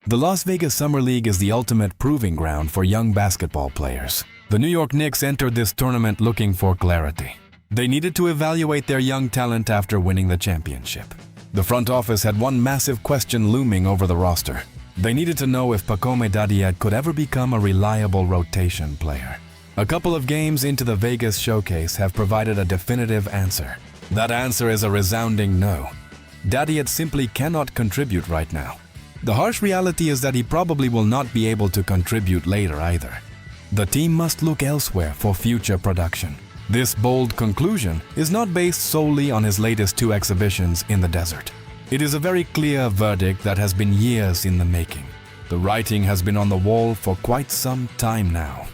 The Las Vegas Summer League is the ultimate proving ground for young basketball players. The New York Knicks entered this tournament looking for clarity. They needed to evaluate their young talent after winning the championship. The front office had one massive question looming over the roster. They needed to know if Pacome Dadiet could ever become a reliable rotation player. A couple of games into the Vegas showcase have provided a definitive answer. That answer is a resounding no. Dadiet simply cannot contribute right now. The harsh reality is that he probably will not be able to contribute later either. The team must look elsewhere for future production. This bold conclusion is not based solely on his latest 2 exhibitions in the desert. It is a very clear verdict that has been years in the making. The writing has been on the wall for quite some time now.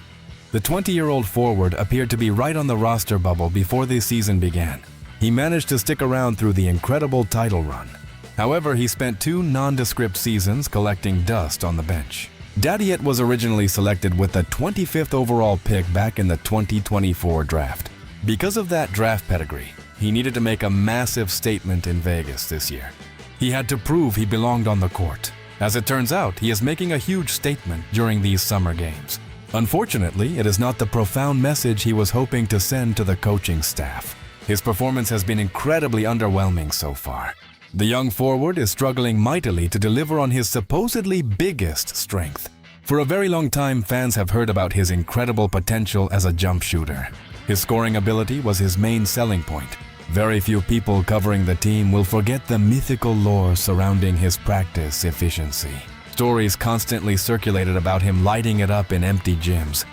The 20-year-old forward appeared to be right on the roster bubble before the season began. He managed to stick around through the incredible title run. However, he spent 2 nondescript seasons collecting dust on the bench. Dadiet was originally selected with the 25th overall pick back in the 2024 draft. Because of that draft pedigree, he needed to make a massive statement in Vegas this year. He had to prove he belonged on the court. As it turns out, he is making a huge statement during these summer games. Unfortunately, it is not the profound message he was hoping to send to the coaching staff. His performance has been incredibly underwhelming so far. The young forward is struggling mightily to deliver on his supposedly biggest strength. For a very long time, fans have heard about his incredible potential as a jump shooter. His scoring ability was his main selling point. Very few people covering the team will forget the mythical lore surrounding his practice efficiency. Stories constantly circulated about him lighting it up in empty gyms.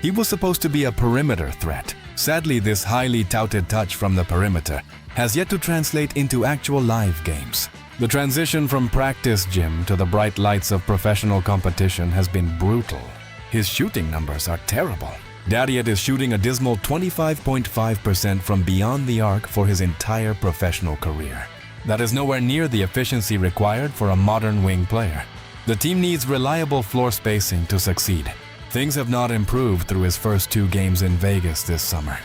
He was supposed to be a perimeter threat. Sadly, this highly touted touch from the perimeter has yet to translate into actual live games. The transition from practice gym to the bright lights of professional competition has been brutal. His shooting numbers are terrible. Dadiet is shooting a dismal 25.5% from beyond the arc for his entire professional career. That is nowhere near the efficiency required for a modern wing player. The team needs reliable floor spacing to succeed. Things have not improved through his first 2 games in Vegas this summer.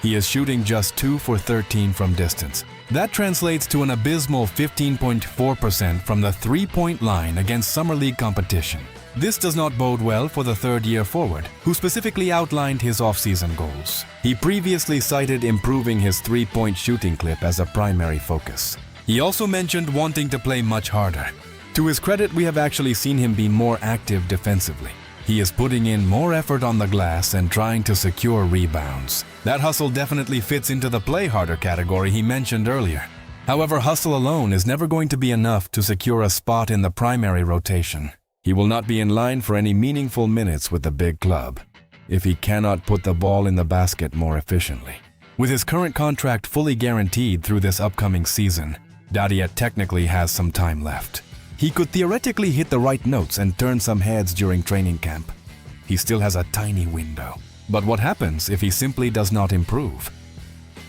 He is shooting just 2 for 13 from distance. That translates to an abysmal 15.4% from the 3-point line against Summer League competition. This does not bode well for the third-year forward, who specifically outlined his offseason goals. He previously cited improving his 3-point shooting clip as a primary focus. He also mentioned wanting to play much harder. To his credit, we have actually seen him be more active defensively. He is putting in more effort on the glass and trying to secure rebounds. That hustle definitely fits into the play harder category he mentioned earlier. However, hustle alone is never going to be enough to secure a spot in the primary rotation. He will not be in line for any meaningful minutes with the big club if he cannot put the ball in the basket more efficiently. With his current contract fully guaranteed through this upcoming season, Dadiet technically has some time left. He could theoretically hit the right notes and turn some heads during training camp. He still has a tiny window. But what happens if he simply does not improve?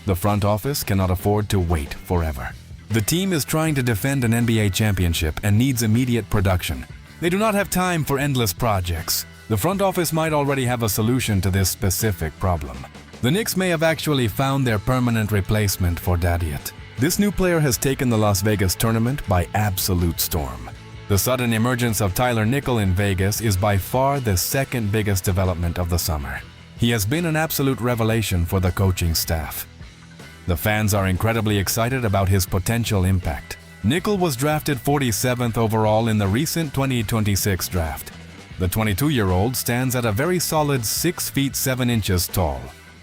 The front office cannot afford to wait forever. The team is trying to defend an NBA championship and needs immediate production. They do not have time for endless projects. The front office might already have a solution to this specific problem. The Knicks may have actually found their permanent replacement for Dadiet. This new player has taken the Las Vegas tournament by absolute storm. The sudden emergence of Tyler Nickel in Vegas is by far the second biggest development of the summer. He has been an absolute revelation for the coaching staff. The fans are incredibly excited about his potential impact. Nickel was drafted 47th overall in the recent 2026 draft. The 22-year-old stands at a very solid 6 feet 7 inches tall.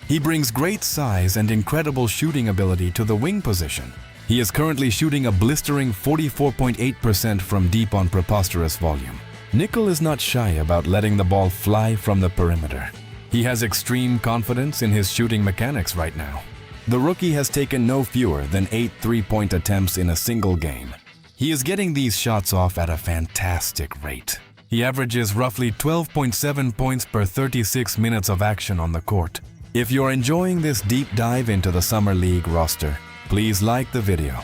He brings great size and incredible shooting ability to the wing position. He is currently shooting a blistering 44.8% from deep on preposterous volume. Nickel is not shy about letting the ball fly from the perimeter. He has extreme confidence in his shooting mechanics right now. The rookie has taken no fewer than 8 3-point attempts in a single game. He is getting these shots off at a fantastic rate. He averages roughly 12.7 points per 36 minutes of action on the court. If you're enjoying this deep dive into the Summer League roster, please like the video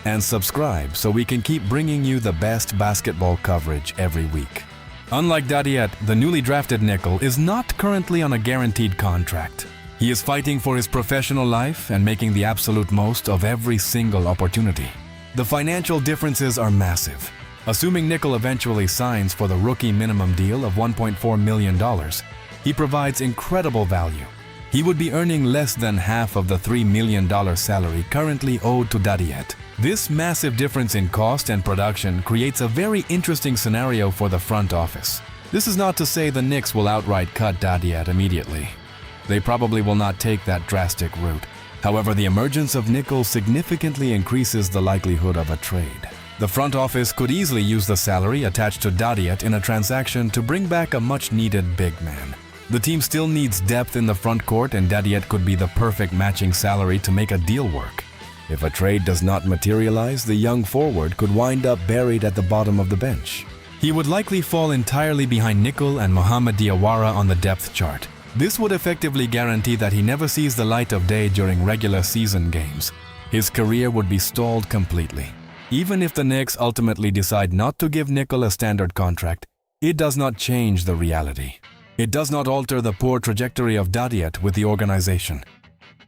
and subscribe so we can keep bringing you the best basketball coverage every week. Unlike Dadiet, the newly drafted Nickel is not currently on a guaranteed contract. He is fighting for his professional life and making the absolute most of every single opportunity. The financial differences are massive. Assuming Nickel eventually signs for the rookie minimum deal of $1.4 million, he provides incredible value. He would be earning less than half of the $3 million salary currently owed to Dadiet. This massive difference in cost and production creates a very interesting scenario for the front office. This is not to say the Knicks will outright cut Dadiet immediately. They probably will not take that drastic route. However, the emergence of Nickel significantly increases the likelihood of a trade. The front office could easily use the salary attached to Dadiet in a transaction to bring back a much-needed big man. The team still needs depth in the front court, and Dadiet could be the perfect matching salary to make a deal work. If a trade does not materialize, the young forward could wind up buried at the bottom of the bench. He would likely fall entirely behind Nickel and Mohamed Diawara on the depth chart. This would effectively guarantee that he never sees the light of day during regular season games. His career would be stalled completely. Even if the Knicks ultimately decide not to give Nickel a standard contract, it does not change the reality. It does not alter the poor trajectory of Dadiet with the organization.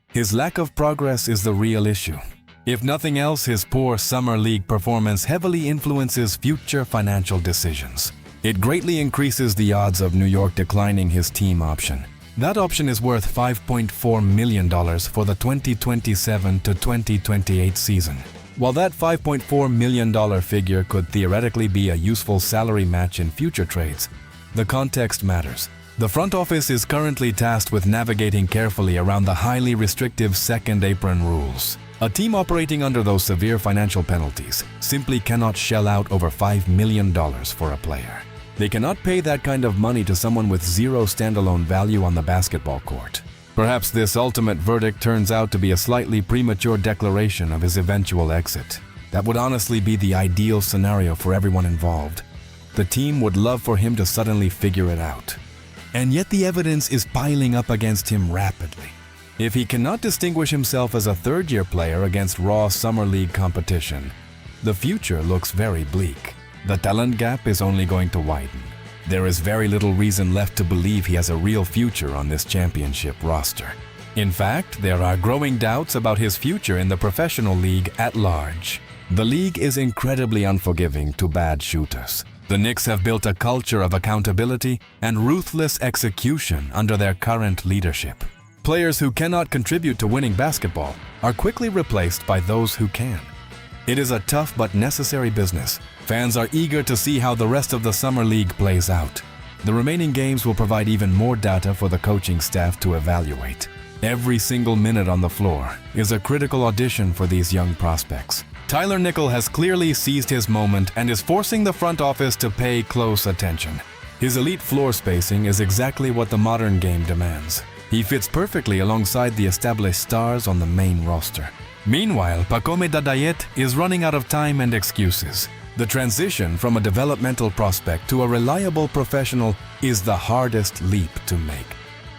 His lack of progress is the real issue. If nothing else, his poor Summer League performance heavily influences future financial decisions. It greatly increases the odds of New York declining his team option. That option is worth $5.4 million for the 2027 to 2028 season. While that $5.4 million figure could theoretically be a useful salary match in future trades, the context matters. The front office is currently tasked with navigating carefully around the highly restrictive second apron rules. A team operating under those severe financial penalties simply cannot shell out over $5 million for a player. They cannot pay that kind of money to someone with zero standalone value on the basketball court. Perhaps this ultimate verdict turns out to be a slightly premature declaration of his eventual exit. That would honestly be the ideal scenario for everyone involved. The team would love for him to suddenly figure it out. And yet the evidence is piling up against him rapidly. If he cannot distinguish himself as a third-year player against raw Summer League competition, the future looks very bleak. The talent gap is only going to widen. There is very little reason left to believe he has a real future on this championship roster. In fact, there are growing doubts about his future in the professional league at large. The league is incredibly unforgiving to bad shooters. The Knicks have built a culture of accountability and ruthless execution under their current leadership. Players who cannot contribute to winning basketball are quickly replaced by those who can. It is a tough but necessary business. Fans are eager to see how the rest of the Summer League plays out. The remaining games will provide even more data for the coaching staff to evaluate. Every single minute on the floor is a critical audition for these young prospects. Tyler Nickel has clearly seized his moment and is forcing the front office to pay close attention. His elite floor spacing is exactly what the modern game demands. He fits perfectly alongside the established stars on the main roster. Meanwhile, Pacome Dadiet is running out of time and excuses. The transition from a developmental prospect to a reliable professional is the hardest leap to make.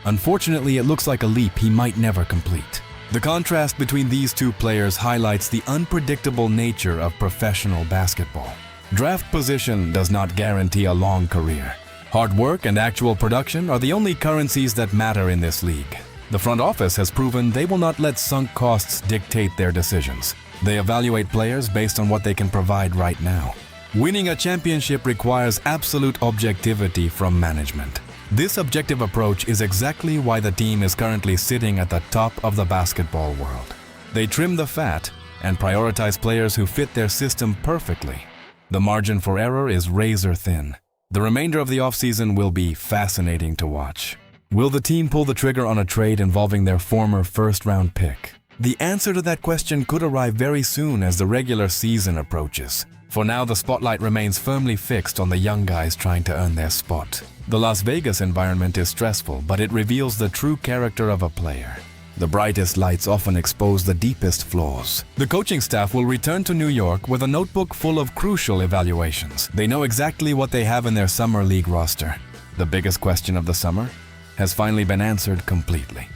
Unfortunately, it looks like a leap he might never complete. The contrast between these two players highlights the unpredictable nature of professional basketball. Draft position does not guarantee a long career. Hard work and actual production are the only currencies that matter in this league. The front office has proven they will not let sunk costs dictate their decisions. They evaluate players based on what they can provide right now. Winning a championship requires absolute objectivity from management. This objective approach is exactly why the team is currently sitting at the top of the basketball world. They trim the fat and prioritize players who fit their system perfectly. The margin for error is razor thin. The remainder of the offseason will be fascinating to watch. Will the team pull the trigger on a trade involving their former first-round pick? The answer to that question could arrive very soon as the regular season approaches. For now, the spotlight remains firmly fixed on the young guys trying to earn their spot. The Las Vegas environment is stressful, but it reveals the true character of a player. The brightest lights often expose the deepest flaws. The coaching staff will return to New York with a notebook full of crucial evaluations. They know exactly what they have in their Summer League roster. The biggest question of the summer has finally been answered completely.